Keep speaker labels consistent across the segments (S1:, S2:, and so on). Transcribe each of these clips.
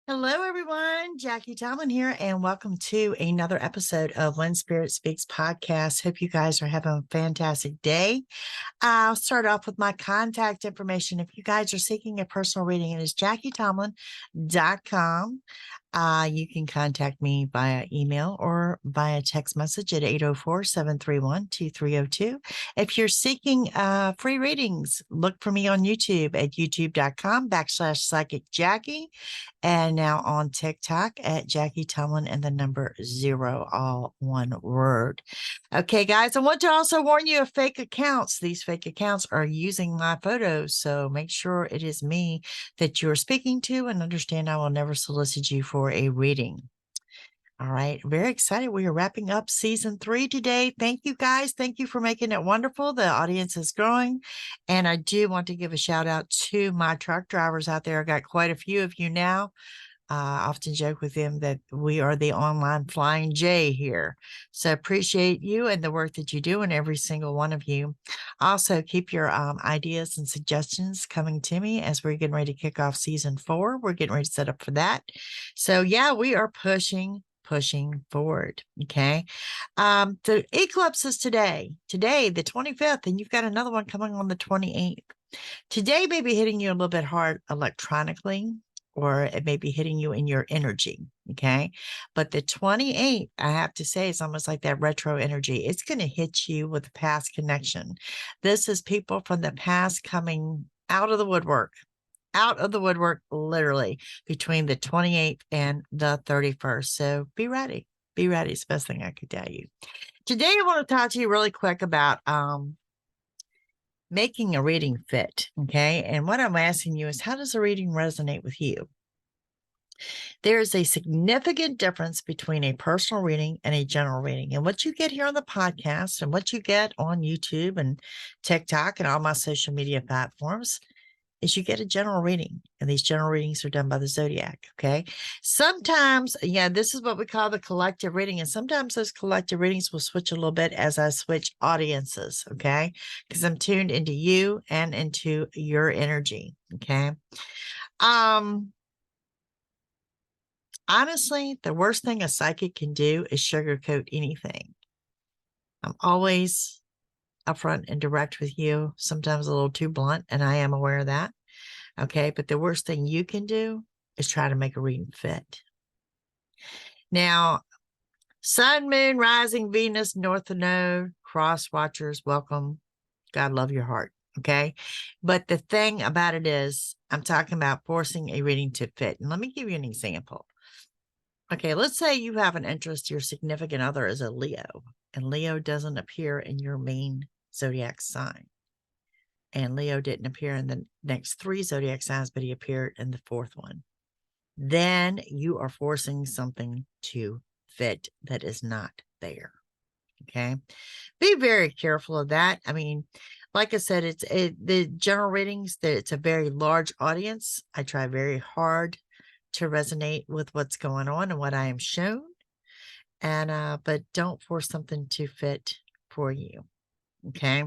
S1: Hello, everyone. Jackie Tomlin here, and welcome to another episode of When Spirit Speaks podcast. Hope you guys are having a fantastic day. I'll start off with my contact information. If you guys are seeking a personal reading, it is JackieTomlin.com. You can contact me via email or via text message at 804-731-2302. If you're seeking free readings, look for me on YouTube at youtube.com/psychic Jackie. And now on TikTok at Jackie Tomlin and the number 0, all one word. Okay, guys, I want to also warn you of fake accounts. These fake accounts are using my photos, so make sure it is me that you're speaking to and understand I will never solicit you for a reading. All right, very excited. We are wrapping up season 3 today. Thank you, guys. Thank you for making it wonderful. The audience is growing, and I do want to give a shout out to my truck drivers out there. I got quite a few of you now. I often joke with them that we are the online flying J here. So appreciate you and the work that you do, and every single one of you. Also, keep your ideas and suggestions coming to me as we're getting ready to kick off season 4. We're getting ready to set up for that. So yeah, we are pushing forward. Okay. The eclipse is today, the 25th, and you've got another one coming on the 28th. Today may be hitting you a little bit hard electronically, or it may be hitting you in your energy. Okay. But the 28th, I have to say, it's almost like that retro energy. It's going to hit you with a past connection. This is people from the past coming out of the woodwork. Out of the woodwork, literally, between the 28th and the 31st. So be ready. Be ready. It's the best thing I could tell you. Today, I want to talk to you really quick about making a reading fit. Okay. And what I'm asking you is, how does a reading resonate with you? There is a significant difference between a personal reading and a general reading. And what you get here on the podcast and what you get on YouTube and TikTok and all my social media platforms is you get a general reading. And these general readings are done by the zodiac. Okay. Sometimes, yeah, this is what we call the collective reading. And sometimes those collective readings will switch a little bit as I switch audiences. Okay. Because I'm tuned into you and into your energy. Okay. Honestly, the worst thing a psychic can do is sugarcoat anything. I'm always upfront and direct with you, sometimes a little too blunt, and I am aware of that. Okay, but the worst thing you can do is try to make a reading fit. Now, Sun, Moon, Rising, Venus, North Node, Cross Watchers, welcome. God love your heart. Okay. But the thing about it is, I'm talking about forcing a reading to fit. And let me give you an example. Okay, let's say you have an interest, your significant other is a Leo, and Leo doesn't appear in your main zodiac sign. And Leo didn't appear in the next 3 zodiac signs, but he appeared in the 4th one. Then you are forcing something to fit that is not there. Okay. Be very careful of that. I mean, like I said, the general readings, it's a very large audience. I try very hard to resonate with what's going on and what I am shown. And but don't force something to fit for you. Okay.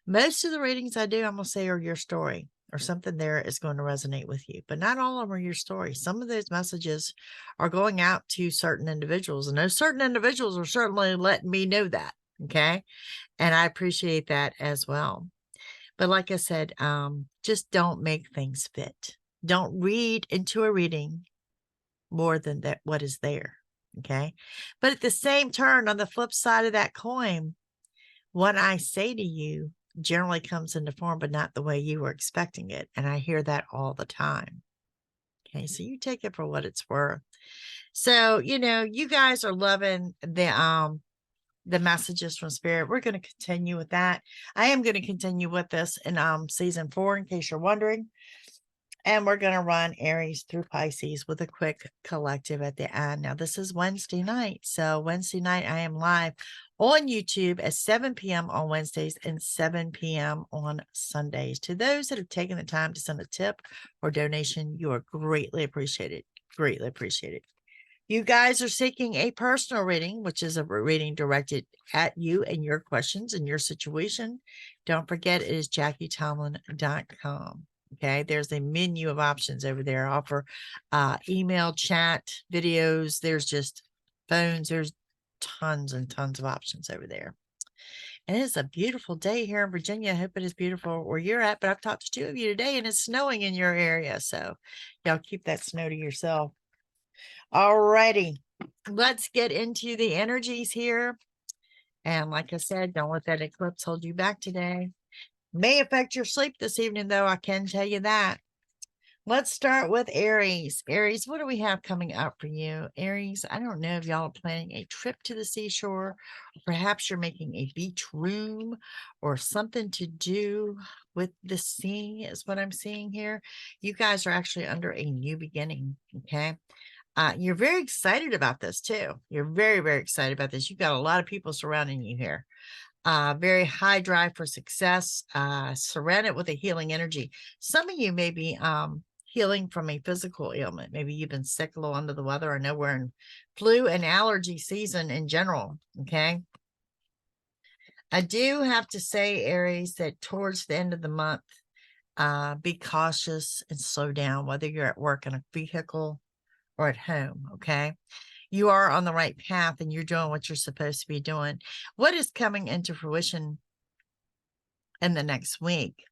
S1: Most of the readings I do, I'm gonna say, are your story, or something there is going to resonate with you. But not all of them are your story. Some of those messages are going out to certain individuals, and those certain individuals are certainly letting me know that. Okay. And I appreciate that as well. But like I said, just don't make things fit. Don't read into a reading more than that what is there. Okay. But at the same turn, on the flip side of that coin, what I say to you generally comes into form, but not the way you were expecting it. And I hear that all the time. Okay. So you take it for what it's worth. So, you guys are loving the messages from spirit. We're going to continue with that. I am going to continue with this in season 4, in case you're wondering. And we're going to run Aries through Pisces with a quick collective at the end. Now, this is Wednesday night. So Wednesday night, I am live on YouTube at 7 p.m. on Wednesdays and 7 p.m. on Sundays. To those that have taken the time to send a tip or donation, you are greatly appreciated. Greatly appreciated. You guys are seeking a personal reading, which is a reading directed at you and your questions and your situation. Don't forget, it is JackieTomlin.com. Okay, there's a menu of options over there. Offer email, chat, videos. There's just phones. There's tons and tons of options over there. And it's a beautiful day here in Virginia. I hope it is beautiful where you're at. But I've talked to two of you today, and it's snowing in your area. So y'all keep that snow to yourself. All righty. Let's get into the energies here. And like I said, don't let that eclipse hold you back today. May affect your sleep this evening, though. I can tell you that. Let's start with Aries. Aries, what do we have coming up for you? Aries, I don't know if y'all are planning a trip to the seashore. Perhaps you're making a beach room or something to do with the sea is what I'm seeing here. You guys are actually under a new beginning, okay? You're very excited about this too. You're very, very excited about this. You've got a lot of people surrounding you here. Very high drive for success, surrounded with a healing energy. Some of you may be healing from a physical ailment. Maybe you've been sick, a little under the weather. I know we're in flu and allergy season in general, okay? I do have to say, Aries, that towards the end of the month, be cautious and slow down, whether you're at work in a vehicle or at home, okay? You are on the right path and you're doing what you're supposed to be doing. What is coming into fruition in the next week?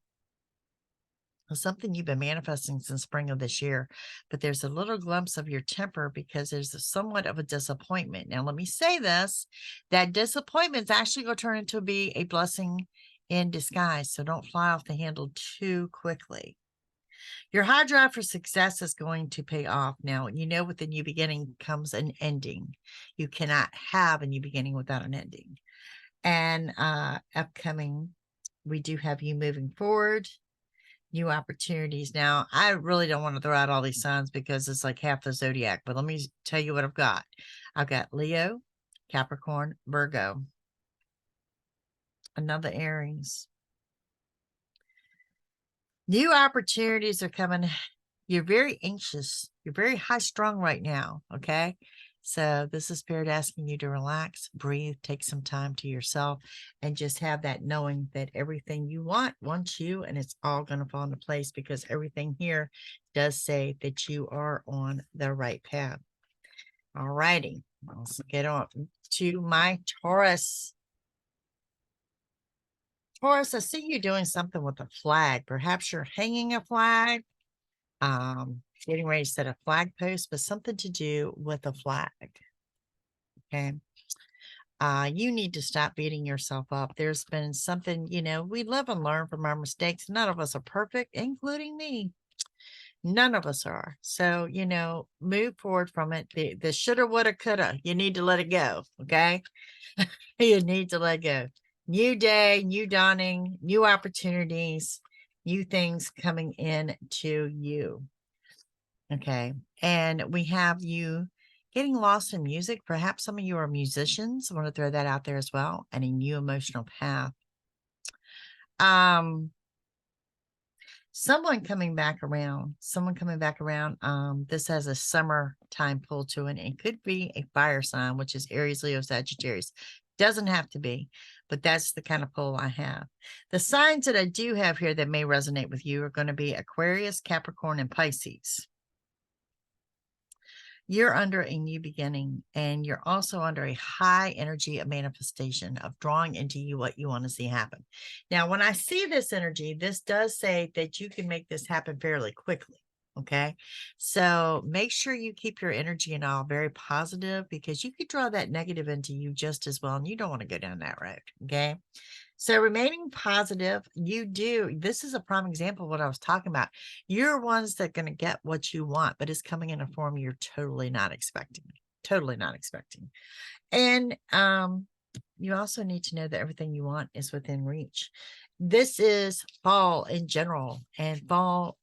S1: Something you've been manifesting since spring of this year, but there's a little glimpse of your temper because there's somewhat of a disappointment. Now, let me say this, that disappointment is actually going to turn into be a blessing in disguise. So don't fly off the handle too quickly. Your high drive for success is going to pay off. Now, you know, with the new beginning comes an ending. You cannot have a new beginning without an ending. And upcoming, we do have you moving forward, new opportunities. Now, I really don't want to throw out all these signs because it's like half the zodiac, but let me tell you what I've got. I've got Leo, Capricorn, Virgo, another Aries. New opportunities are coming. You're very anxious. You're very high strung right now. Okay. So this is Spirit asking you to relax, breathe, take some time to yourself, and just have that knowing that everything you want wants you, and it's all going to fall into place because everything here does say that you are on the right path. All righty. Let's get on to my Taurus. Taurus, I see you doing something with a flag. Perhaps you're hanging a flag, getting ready to set a flag post, but something to do with a flag. Okay. You need to stop beating yourself up. There's been something, you know, we live and learn from our mistakes. None of us are perfect, including me. None of us are. So, you know, move forward from it. The shoulda, woulda, coulda, you need to let it go. Okay. You need to let go. New day, new dawning, new opportunities, new things coming in to you. Okay. And we have you getting lost in music. Perhaps some of you are musicians. I want to throw that out there as well. And a new emotional path. Someone coming back around. This has a summertime pull to it. It could be a fire sign, which is Aries, Leo, Sagittarius. Doesn't have to be, but that's the kind of pull I have. The signs that I do have here that may resonate with you are going to be Aquarius, Capricorn, and Pisces. You're under a new beginning, and you're also under a high energy of manifestation, of drawing into you what you want to see happen. Now, when I see this energy, this does say that you can make this happen fairly quickly. Okay. So make sure you keep your energy and all very positive, because you could draw that negative into you just as well. And you don't want to go down that road. Okay. So remaining positive, this is a prime example of what I was talking about. You're ones that are going to get what you want, but it's coming in a form you're totally not expecting. Totally not expecting. And you also need to know that everything you want is within reach. This is fall in general, and fall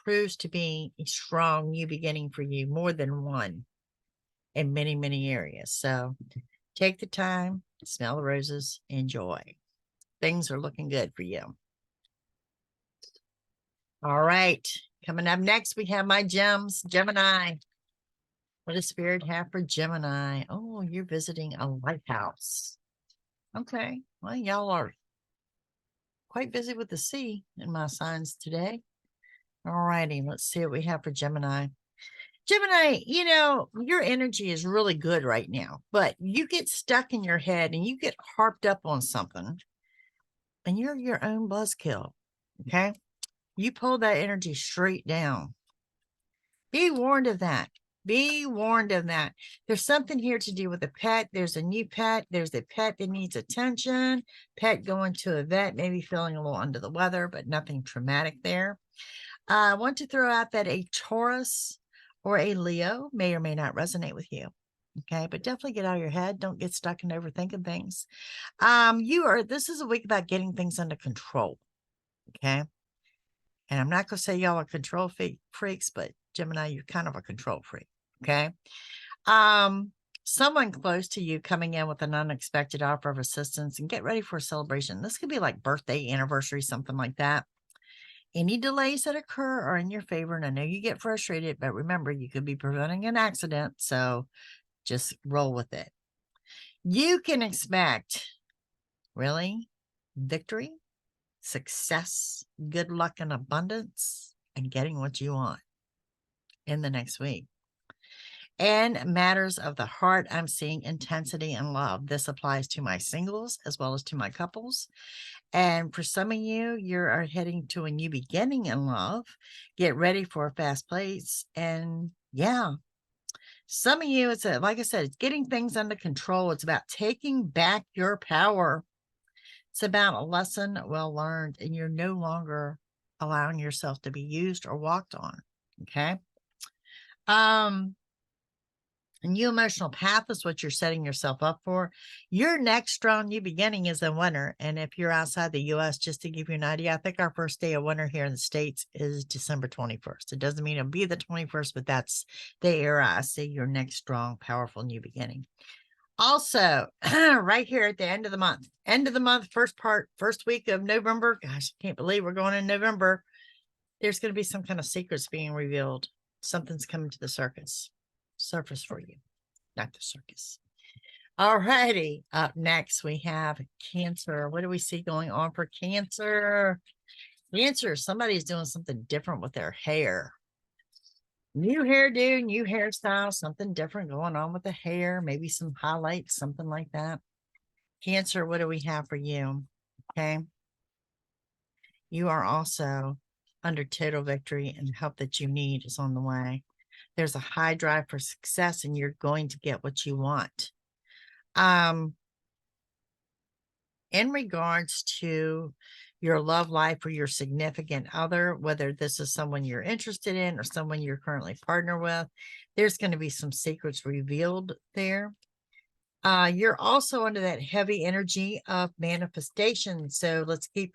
S1: proves to be a strong new beginning for you, more than one in many, many areas. So take the time, smell the roses, enjoy. Things are looking good for you. All right. Coming up next, we have my gems, Gemini. What does Spirit have for Gemini? Oh, you're visiting a lighthouse. Okay. Well, y'all are quite busy with the sea in my signs today. All righty. Let's see what we have for Gemini. Gemini, you know, your energy is really good right now, but you get stuck in your head and you get harped up on something and you're your own buzzkill. Okay. You pull that energy straight down. Be warned of that. Be warned of that. There's something here to do with a pet. There's a new pet. There's a pet that needs attention. Pet going to a vet, maybe feeling a little under the weather, but nothing traumatic there. I want to throw out that a Taurus or a Leo may or may not resonate with you. Okay, but definitely get out of your head. Don't get stuck in overthinking things. This is a week about getting things under control. Okay. And I'm not going to say y'all are control freaks, but Gemini, you're kind of a control freak. Okay. Someone close to you coming in with an unexpected offer of assistance, and get ready for a celebration. This could be like birthday, anniversary, something like that. Any delays that occur are in your favor. And I know you get frustrated, but remember, you could be preventing an accident. So just roll with it. You can expect really victory, success, good luck, and abundance, and getting what you want in the next week. And matters of the heart, I'm seeing intensity and love. This applies to my singles as well as to my couples. And for some of you, you are heading to a new beginning in love. Get ready for a fast pace. And yeah, some of you, like I said, it's getting things under control. It's about taking back your power. It's about a lesson well learned, and you're no longer allowing yourself to be used or walked on. Okay. A new emotional path is what you're setting yourself up for. Your next strong new beginning is in winter. And if you're outside the US, just to give you an idea, I think our first day of winter here in the States is December 21st. It doesn't mean it'll be the 21st, but that's the era I see your next strong, powerful new beginning. Also, right here at the end of the month, first week of November. Gosh, I can't believe we're going in November. There's going to be some kind of secrets being revealed. Something's coming to the surface for you, not the circus. All righty. Up next, we have Cancer. What do we see going on for Cancer? Cancer, somebody's doing something different with their hair. New hairdo, new hairstyle, something different going on with the hair, maybe some highlights, something like that. Cancer, what do we have for you? Okay. You are also under total victory, and the help that you need is on the way. There's a high drive for success, and you're going to get what you want. In regards to your love life or your significant other, whether this is someone you're interested in or someone you're currently partnered with, there's going to be some secrets revealed there. You're also under that heavy energy of manifestation. So let's keep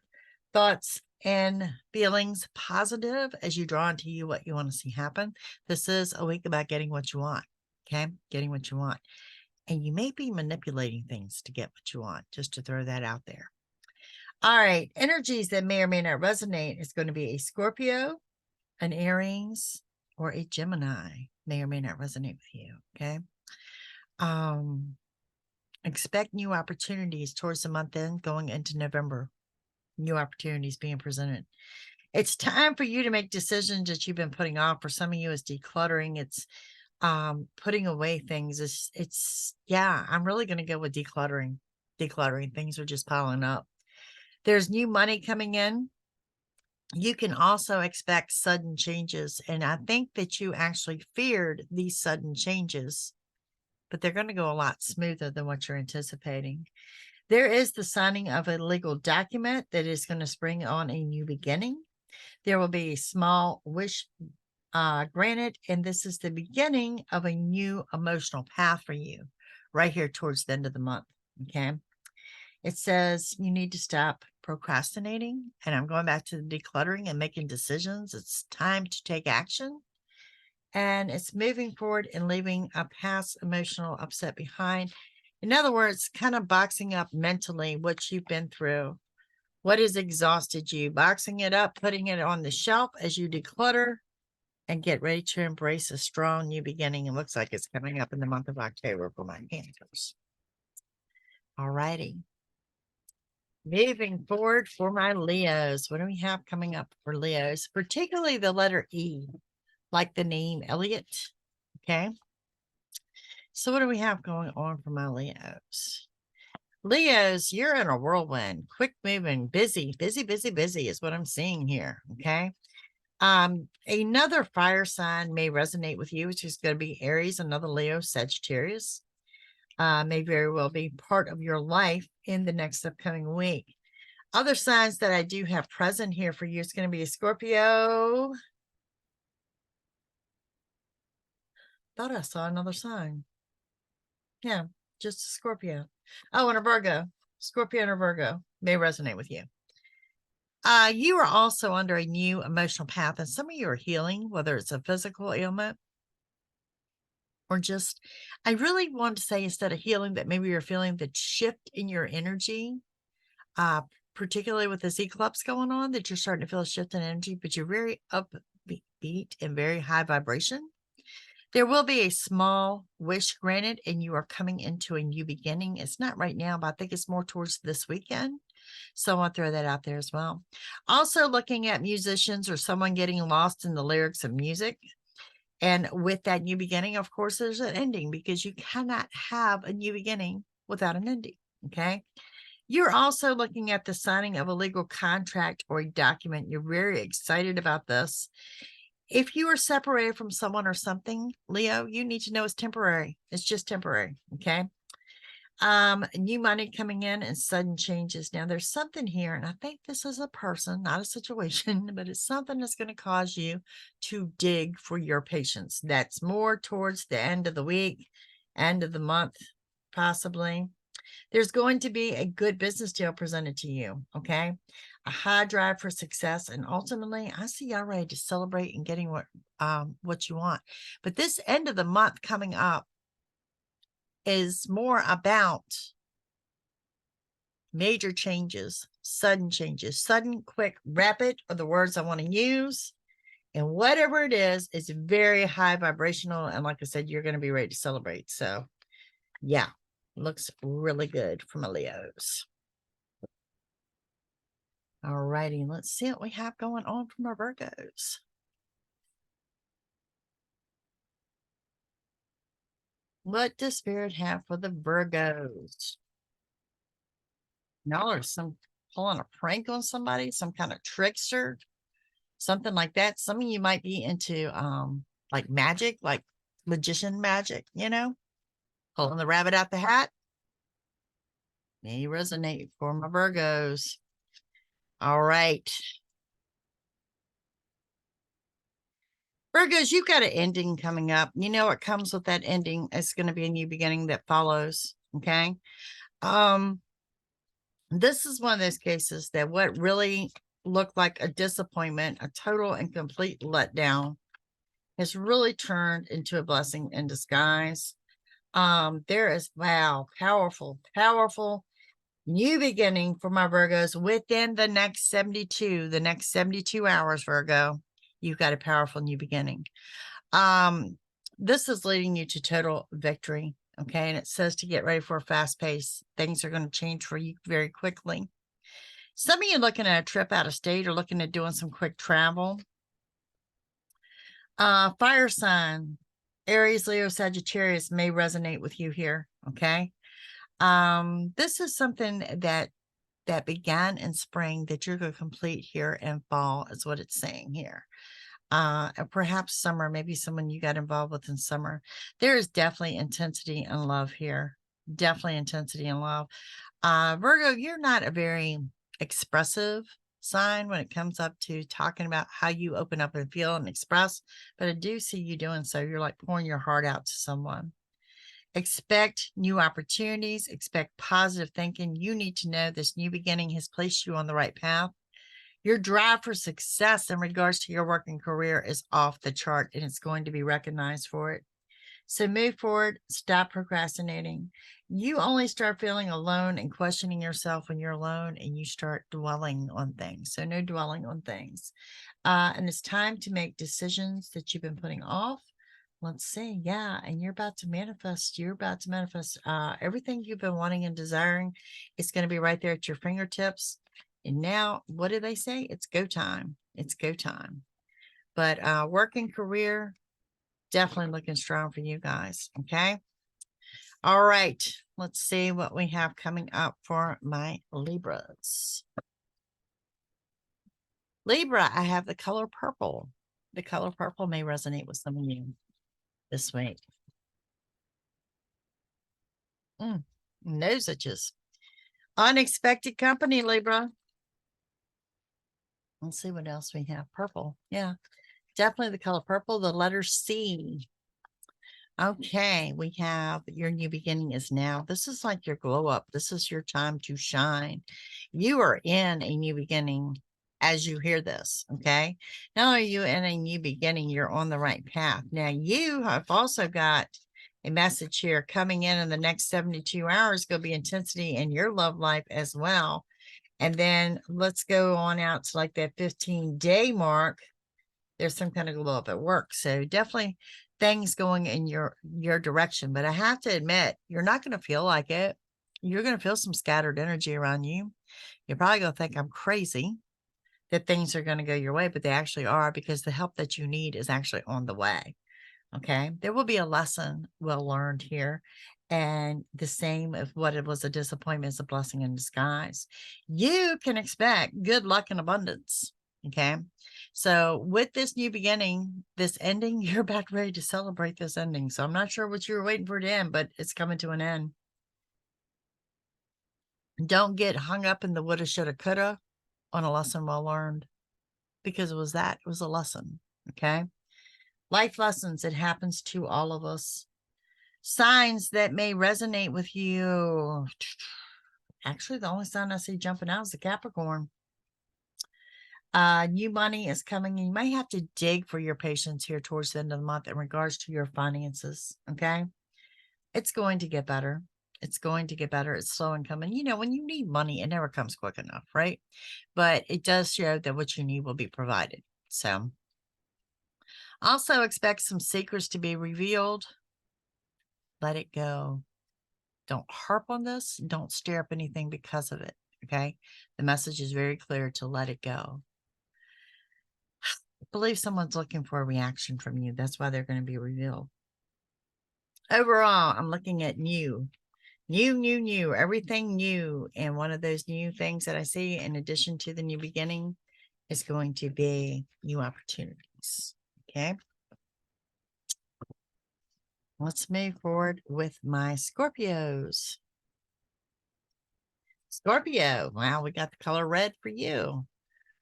S1: thoughts and feelings positive as you draw into you what you want to see happen. This is a week about getting what you want. Okay. Getting what you want. And you may be manipulating things to get what you want, just to throw that out there. All right. Energies that may or may not resonate is going to be a Scorpio, an Aries, or a Gemini. May or may not resonate with you. Okay. Expect new opportunities towards the month end going into November. New opportunities being presented. It's time for you to make decisions that you've been putting off. For some of you, it's decluttering. It's putting away things. I'm really going to go with decluttering. Things are just piling up. There's new money coming in. You can also expect sudden changes. And I think that you actually feared these sudden changes, but they're going to go a lot smoother than what you're anticipating. There is the signing of a legal document that is going to spring on a new beginning. There will be a small wish granted, and this is the beginning of a new emotional path for you right here towards the end of the month. Okay. It says you need to stop procrastinating, and I'm going back to the decluttering and making decisions. It's time to take action, and it's moving forward and leaving a past emotional upset behind. In other words, kind of boxing up mentally what you've been through, what has exhausted you, boxing it up, putting it on the shelf as you declutter and get ready to embrace a strong new beginning. It looks like it's coming up in the month of October for my Cancers. All righty. Moving forward for my Leos, what do we have coming up for Leos? Particularly the letter E, like the name Elliot. Okay. So what do we have going on for my Leos? Leos, you're in a whirlwind, quick moving, busy, busy, busy, busy is what I'm seeing here. Okay. Another fire sign may resonate with you, which is going to be Aries, another Leo, Sagittarius. May very well be part of your life in the next upcoming week. Other signs that I do have present here for you is going to be a Scorpio. Thought I saw another sign. Yeah, just a Scorpio. Oh, and a Virgo. Scorpio and a Virgo may resonate with you. You are also under a new emotional path, and some of you are healing, whether it's a physical ailment or just, I really want to say instead of healing, that maybe you're feeling the shift in your energy, particularly with this eclipse going on, that you're starting to feel a shift in energy, but you're very upbeat and very high vibration. There will be a small wish granted, and you are coming into a new beginning. It's not right now, but I think it's more towards this weekend. So I want to throw that out there as well. Also looking at musicians or someone getting lost in the lyrics of music. And with that new beginning, of course, there's an ending, because you cannot have a new beginning without an ending. Okay. You're also looking at the signing of a legal contract or a document. You're very excited about this. If you are separated from someone or something, Leo, you need to know it's temporary. It's just temporary. Okay. New money coming in and sudden changes. Now there's something here, and I think this is a person, not a situation, but it's something that's going to cause you to dig for your patience. That's more towards the end of the week, end of the month, possibly. There's going to be a good business deal presented to you. Okay. A high drive for success. And ultimately, I see y'all ready to celebrate and getting what you want. But this end of the month coming up is more about major changes, sudden, quick, rapid are the words I want to use. And whatever it is very high vibrational. And like I said, you're going to be ready to celebrate. So yeah, looks really good for my Leos. All righty, let's see what we have going on from our Virgos. What does Spirit have for the Virgos? Y'all are pulling a prank on somebody, some kind of trickster, something like that. Some of you might be into like magic, like magician magic, pulling the rabbit out the hat. May resonate for my Virgos. All right. Virgos, you've got an ending coming up. You know what comes with that ending? It's going to be a new beginning that follows. Okay. This is one of those cases that what really looked like a disappointment, a total and complete letdown, has really turned into a blessing in disguise. There is, wow, powerful, powerful new beginning for my Virgos within the next 72 hours, Virgo. You've got a powerful new beginning. This is leading you to total victory. Okay. And it says to get ready for a fast pace. Things are going to change for you very quickly. Some of you looking at a trip out of state or looking at doing some quick travel. Fire sign, Aries, Leo, Sagittarius may resonate with you here. Okay. This is something that began in spring that you're going to complete here in fall, is what it's saying here. Perhaps summer, maybe someone you got involved with in summer. There is definitely intensity and love here. Definitely intensity and love. Virgo, you're not a very expressive sign when it comes up to talking about how you open up and feel and express, but I do see you doing so. You're like pouring your heart out to someone. Expect new opportunities, expect positive thinking. You need to know this new beginning has placed you on the right path. Your drive for success in regards to your working career is off the chart, and it's going to be recognized for it. So move forward, stop procrastinating. You only start feeling alone and questioning yourself when you're alone, and you start dwelling on things. So no dwelling on things. And it's time to make decisions that you've been putting off, Let's see. Yeah. And you're about to manifest. You're about to manifest everything you've been wanting and desiring. It's going to be right there at your fingertips. And now, what do they say? It's go time. It's go time. But working career, definitely looking strong for you guys. Okay. All right. Let's see what we have coming up for my Libras. Libra, I have the color purple. The color purple may resonate with some of you this week. Nose itches. Unexpected company, Libra. Let's see what else we have. Purple. Yeah, definitely the color purple. The letter C. Okay, we have your new beginning is now. This is like your glow up. This is your time to shine. You are in a new beginning as you hear this. Okay. Not only are you in a new beginning, you're on the right path. Now, you have also got a message here coming in the next 72 hours, going to be intensity in your love life as well. And then let's go on out to like that 15-day mark. There's some kind of glow up at work. So definitely things going in your direction. But I have to admit, you're not going to feel like it. You're going to feel some scattered energy around you. You're probably going to think I'm crazy that things are going to go your way, but they actually are, because the help that you need is actually on the way. Okay. There will be a lesson well learned here. And the same if what it was a disappointment is a blessing in disguise. You can expect good luck and abundance. Okay. So with this new beginning, this ending, you're about ready to celebrate this ending. So I'm not sure what you were waiting for to end, but it's coming to an end. Don't get hung up in the woulda, shoulda, coulda on a lesson well learned, because it was a lesson. Okay. Life lessons, it happens to all of us. Signs that may resonate with you. Actually, the only sign I see jumping out is the Capricorn. New money is coming. You may have to dig for your patience here towards the end of the month in regards to your finances. Okay. It's going to get better. It's going to get better. It's slow and coming. You know, when you need money, it never comes quick enough, right? But it does show that what you need will be provided. So also expect some secrets to be revealed. Let it go. Don't harp on this. Don't stir up anything because of it. Okay. The message is very clear to let it go. I believe someone's looking for a reaction from you. That's why they're going to be revealed. Overall, I'm looking at new, everything new. And one of those new things that I see, in addition to the new beginning, is going to be new opportunities. Okay. Let's move forward with my Scorpios. Scorpio. Wow, we got the color red for you.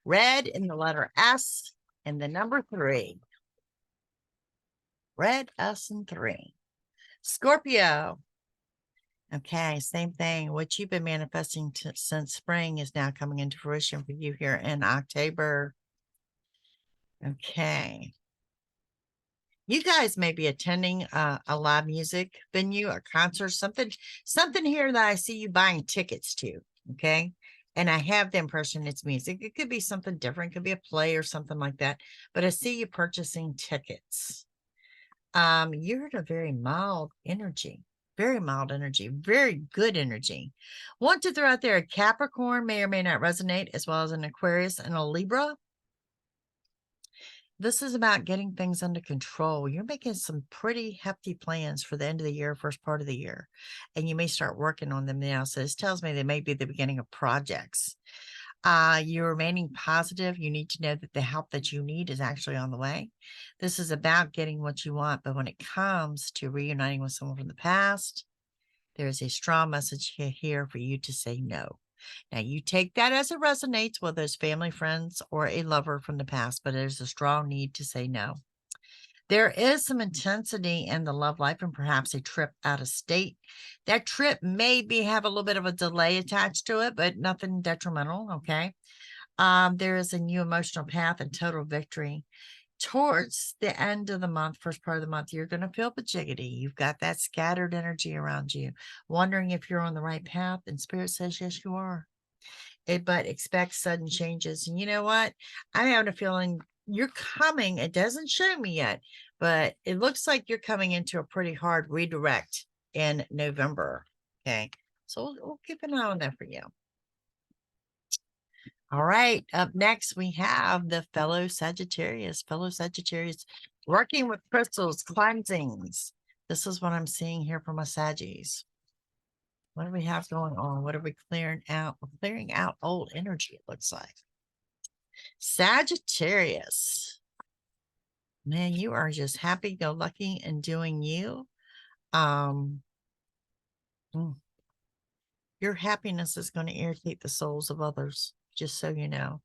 S1: Red in the letter S and the number 3. Red, S, and 3. Scorpio. Okay, same thing. What you've been manifesting since spring is now coming into fruition for you here in October. Okay. You guys may be attending a live music venue, a concert, something here that I see you buying tickets to. Okay. And I have the impression it's music. It could be something different. It could be a play or something like that. But I see you purchasing tickets. You're in a very mild energy, very good energy. Want to throw out there a Capricorn may or may not resonate, as well as an Aquarius and a Libra. This is about getting things under control. You're making some pretty hefty plans for the end of the year, first part of the year, and you may start working on them now. So this tells me they may be the beginning of projects. You're remaining positive. You need to know that the help that you need is actually on the way. This is about getting what you want, but when it comes to reuniting with someone from the past, there is a strong message here for you to say no. Now, you take that as it resonates, whether it's family, friends, or a lover from the past, but there's a strong need to say no. There is some intensity in the love life and perhaps a trip out of state. That trip may have a little bit of a delay attached to it, but nothing detrimental, okay? There is a new emotional path and total victory. Towards the end of the month, first part of the month, you're going to feel jiggity. You've got that scattered energy around you, wondering if you're on the right path, and Spirit says, yes, you are. But expect sudden changes. And you know what? I'm having a feeling you're coming. It doesn't show me yet, but it looks like you're coming into a pretty hard redirect in November. Okay. So we'll keep an eye on that for you. All right. Up next, we have the fellow Sagittarius. Fellow Sagittarius working with crystals, cleansings. This is what I'm seeing here for my Saggies. What do we have going on? What are we clearing out? We're clearing out old energy, it looks like. Sagittarius. Man, you are just happy-go-lucky and doing you. Um, your happiness is going to irritate the souls of others, just so you know.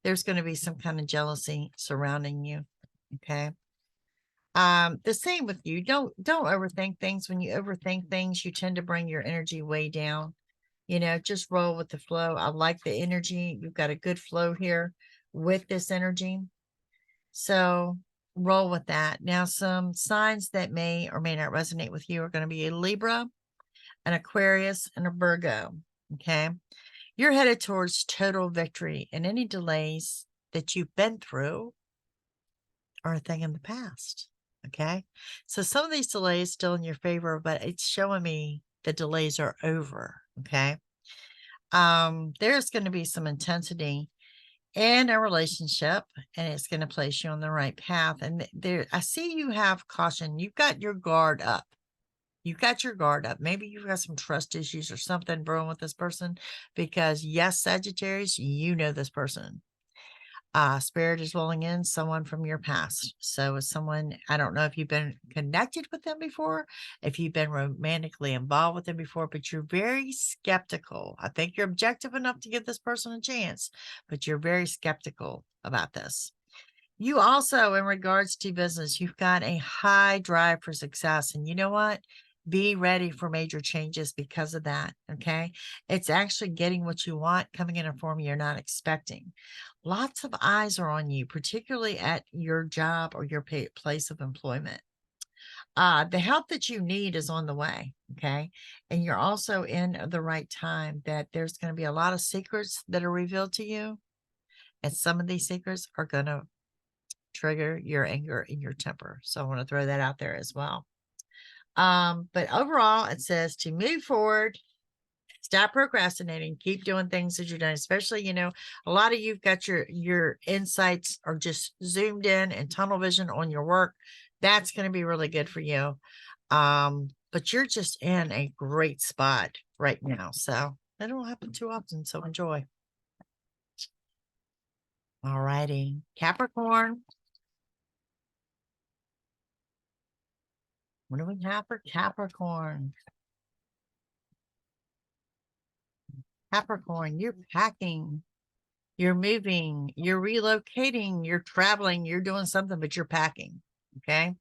S1: There's going to be some kind of jealousy surrounding you. Okay. The same with you. Don't overthink things. When you overthink things, you tend to bring your energy way down. You know, just roll with the flow. I like the energy. You've got a good flow here with this energy. So roll with that. Now, some signs that may or may not resonate with you are going to be a Libra, an Aquarius, and a Virgo. Okay. You're headed towards total victory, and any delays that you've been through are a thing in the past. Okay. So some of these delays still in your favor, but it's showing me the delays are over. Okay. There's going to be some intensity in a relationship, and it's going to place you on the right path. And there, I see you have caution. You've got your guard up. You've got your guard up. Maybe you've got some trust issues or something brewing with this person, because yes, Sagittarius, you know this person. Spirit is rolling in someone from your past. So it's someone, I don't know if you've been connected with them before, if you've been romantically involved with them before, but you're very skeptical. I think you're objective enough to give this person a chance, but you're very skeptical about this. You also, in regards to business, you've got a high drive for success. And you know what? Be ready for major changes because of that. Okay. It's actually getting what you want coming in a form you're not expecting. Lots of eyes are on you, particularly at your job or your place of employment. The help that you need is on the way. Okay. And you're also in the right time, that there's going to be a lot of secrets that are revealed to you. And some of these secrets are going to trigger your anger and your temper. So I want to throw that out there as well. But overall, it says to move forward, stop procrastinating, keep doing things that you're doing, especially, you know, a lot of you've got your insights are just zoomed in and tunnel vision on your work. That's going to be really good for you. But you're just in a great spot right now. So that don't happen too often. So enjoy. All righty. Capricorn. What do we have for Capricorn? Capricorn, you're packing, you're moving, you're relocating, you're traveling, you're doing something, but you're packing. Okay.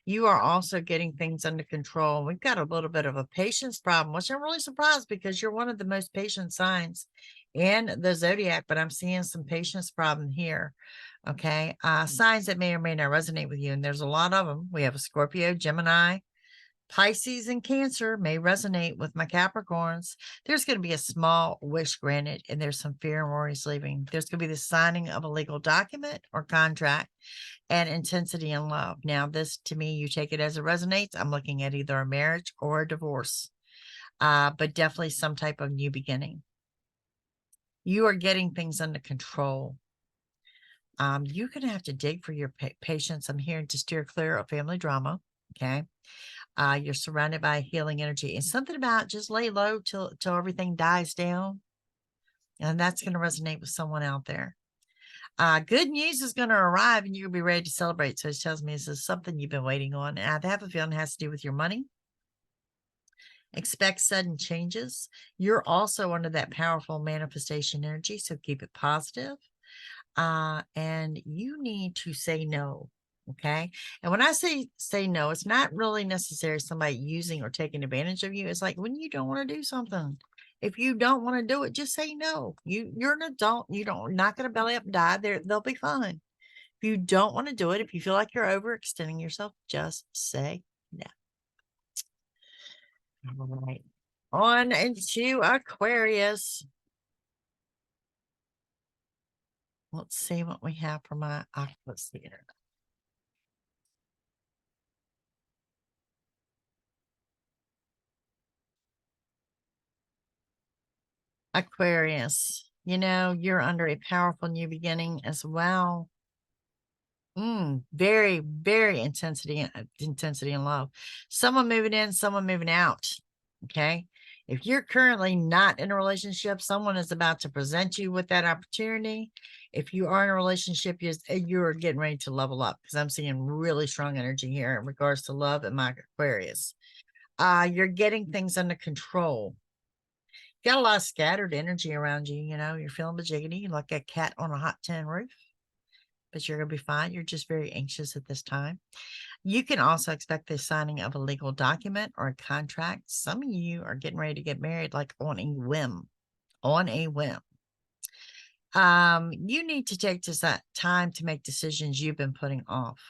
S1: You are also getting things under control. We've got a little bit of a patience problem, which I'm really surprised, because you're one of the most patient signs in the zodiac, but I'm seeing some patience problem here. Okay. Signs that may or may not resonate with you. And there's a lot of them. We have a Scorpio, Gemini, Pisces, and Cancer may resonate with my Capricorns. There's going to be a small wish granted, and there's some fear and worries leaving. There's going to be the signing of a legal document or contract, and intensity in love. Now, this, to me, you take it as it resonates. I'm looking at either a marriage or a divorce, but definitely some type of new beginning. You are getting things under control. You're going to have to dig for your patience. I'm hearing to steer clear of family drama. Okay. You're surrounded by healing energy, and something about just lay low till everything dies down. And that's going to resonate with someone out there. Good news is going to arrive, and you'll be ready to celebrate. So it tells me this is something you've been waiting on. And I have a feeling it has to do with your money. Expect sudden changes. You're also under that powerful manifestation energy, so keep it positive. And you need to say no. Okay. And when I say no, it's not really necessarily somebody using or taking advantage of you. It's like when you don't want to do something. If you don't want to do it, just say no. You're an adult. Not going to belly up and die. They'll be fine. If you don't want to do it, if you feel like you're overextending yourself, just say no. All right. On into Aquarius. Let's see what we have for my Aquarius here. Aquarius, you know, you're under a powerful new beginning as well. Very, very intensity and love. Someone moving in, someone moving out. Okay. If you're currently not in a relationship, someone is about to present you with that opportunity. If you are in a relationship, you're getting ready to level up, because I'm seeing really strong energy here in regards to love and my Aquarius. You're getting things under control. Got a lot of scattered energy around you. You know, you're feeling bajiggity like a cat on a hot tin roof, but you're going to be fine. You're just very anxious at this time. You can also expect the signing of a legal document or a contract. Some of you are getting ready to get married like on a whim, on a whim. You need to take this time to make decisions you've been putting off.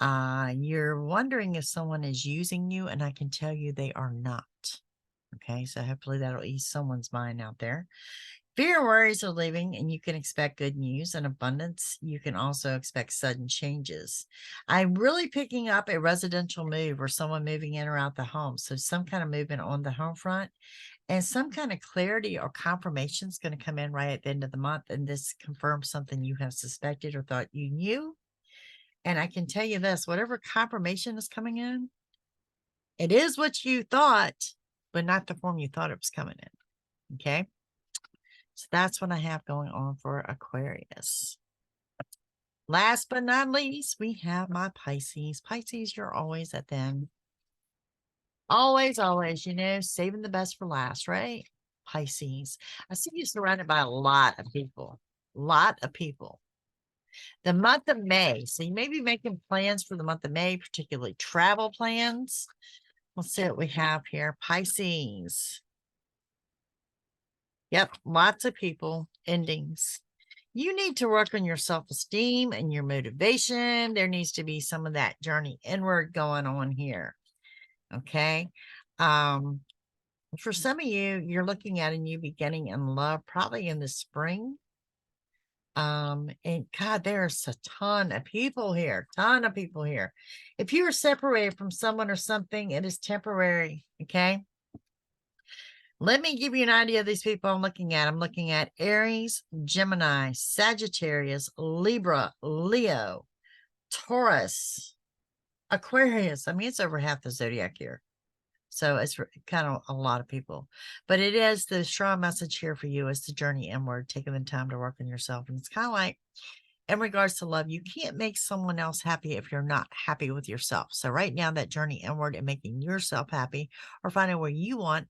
S1: You're wondering if someone is using you, and I can tell you they are not. Okay, so hopefully that'll ease someone's mind out there. Fear and worries are leaving, and you can expect good news and abundance. You can also expect sudden changes. I'm really picking up a residential move or someone moving in or out the home. So some kind of movement on the home front, and some kind of clarity or confirmation is going to come in right at the end of the month. And this confirms something you have suspected or thought you knew. And I can tell you this, whatever confirmation is coming in, it is what you thought, but not the form you thought it was coming in. Okay. So that's what I have going on for Aquarius. Last but not least, we have my Pisces. Pisces, you're always at them. Always, always, you know, saving the best for last, right? Pisces. I see you surrounded by a lot of people. Lot of people. The month of May. So you may be making plans for the month of May, particularly travel plans. Let's see what we have here. Pisces. Yep, lots of people, endings. You need to work on your self-esteem and your motivation. There needs to be some of that journey inward going on here. Okay. For some of you, you're looking at a new beginning in love, probably in the spring. And God, there's a ton of people here, If you are separated from someone or something, it is temporary. Okay. Let me give you an idea of these people I'm looking at. I'm looking at Aries, Gemini, Sagittarius, Libra, Leo, Taurus, Aquarius. I mean, it's over half the zodiac here. So it's kind of a lot of people. But it is the strong message here for you is the journey inward, taking the time to work on yourself. And it's kind of like, in regards to love, you can't make someone else happy if you're not happy with yourself. So right now, that journey inward and making yourself happy or finding what you want,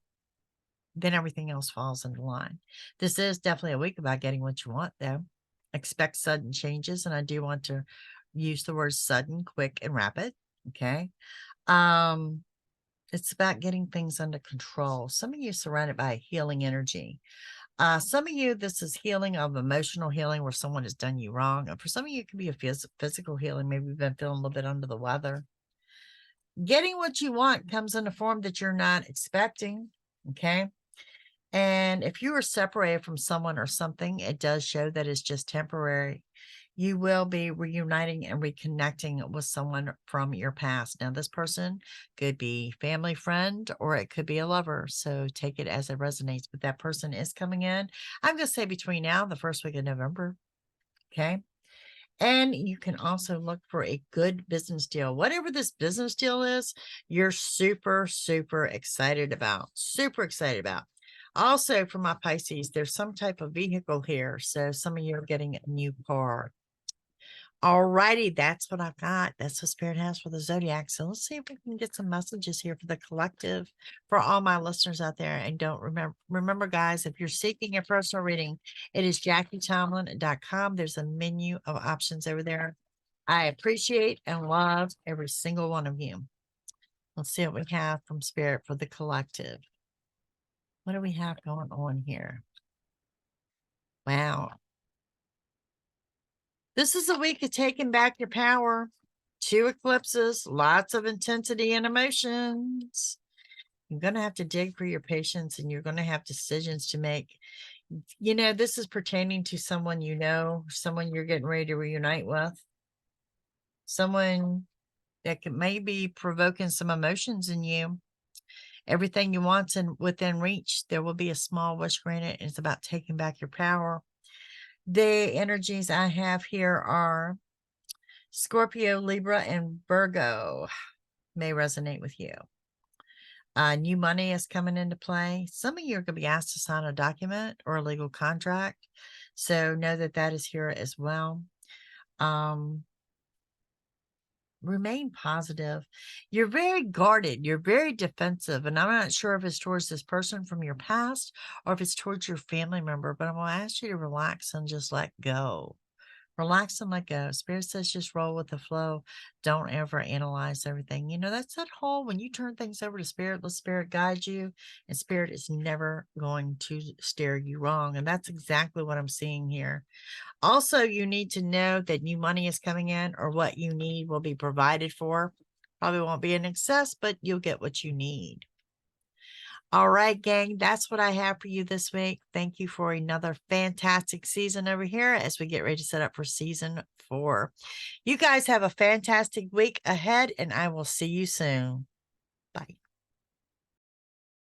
S1: then everything else falls into line. This is definitely a week about getting what you want, though. Expect sudden changes, and I do want to use the words sudden, quick, and rapid. Okay. It's about getting things under control. Some of you surrounded by healing energy. Some of you, this is healing of emotional healing where someone has done you wrong. And for some of you, it could be a physical healing. Maybe you've been feeling a little bit under the weather. Getting what you want comes in a form that you're not expecting. Okay. And if you are separated from someone or something, it does show that it's just temporary. You will be reuniting and reconnecting with someone from your past. Now, this person could be family friend or it could be a lover. So take it as it resonates. But that person is coming in. I'm going to say between now and the first week of November. Okay. And you can also look for a good business deal. Whatever this business deal is, you're super, super excited about. Super excited about. Also, for my Pisces, there's some type of vehicle here. So some of you are getting a new car. All righty, that's what I've got. That's what Spirit has for the Zodiac. So let's see if we can get some messages here for the collective, for all my listeners out there. And don't remember, guys, if you're seeking a personal reading, it is JackieTomlin.com. There's a menu of options over there. I appreciate and love every single one of you. Let's see what we have from Spirit for the collective. What do we have going on here? Wow. This is a week of taking back your power. 2 eclipses, lots of intensity and emotions. You're going to have to dig for your patience and you're going to have decisions to make. You know, this is pertaining to someone you know, someone you're getting ready to reunite with, someone that may be provoking some emotions in you. Everything you want's within reach. There will be a small wish granted. It's about taking back your power. The energies I have here are Scorpio, Libra, and Virgo may resonate with you. New money is coming into play. Some of you are going to be asked to sign a document or a legal contract. So know that that is here as well. Remain positive. You're very guarded. You're very defensive. And I'm not sure if it's towards this person from your past or if it's towards your family member, but I'm going to ask you to relax and just let go. Relax and let go. Spirit says just roll with the flow. Don't ever analyze everything. You know, that's that whole when you turn things over to Spirit, let Spirit guide you, and Spirit is never going to steer you wrong. And that's exactly what I'm seeing here. Also, you need to know that new money is coming in or what you need will be provided for. Probably won't be in excess, but you'll get what you need. All right, gang, that's what I have for you this week. Thank you for another fantastic season over here as we get ready to set up for season 4. You guys have a fantastic week ahead, and I will see you soon. Bye.